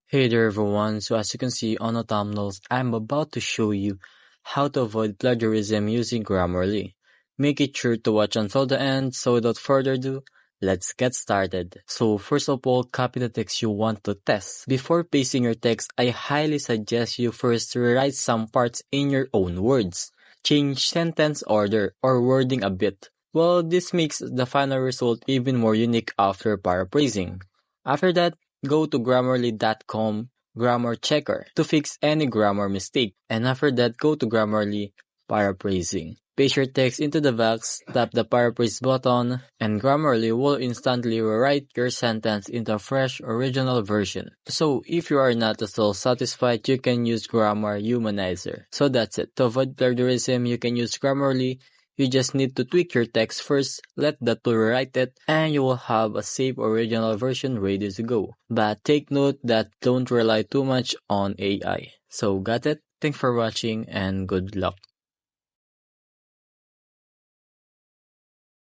Hey there everyone, so as you can see on the thumbnails, I'm about to show you how to avoid plagiarism using Grammarly. Make it sure to watch until the end, so without further ado, let's get started. So first of all, copy the text you want to test. Before pasting your text, I highly suggest you first rewrite some parts in your own words. Change sentence order or wording a bit. Well, this makes the final result even more unique after paraphrasing. After that, go to Grammarly.com grammar checker to fix any grammar mistake. And after that, go to Grammarly paraphrasing. Paste your text into the box, tap the paraphrase button, and Grammarly will instantly rewrite your sentence into a fresh original version. So if you are not at all satisfied, you can use Grammar Humanizer. So that's it. To avoid plagiarism, you can use Grammarly. You just need to tweak your text first, let the tool rewrite it, and you will have a safe original version ready to go. But take note that don't rely too much on AI. So got it? Thanks for watching and good luck.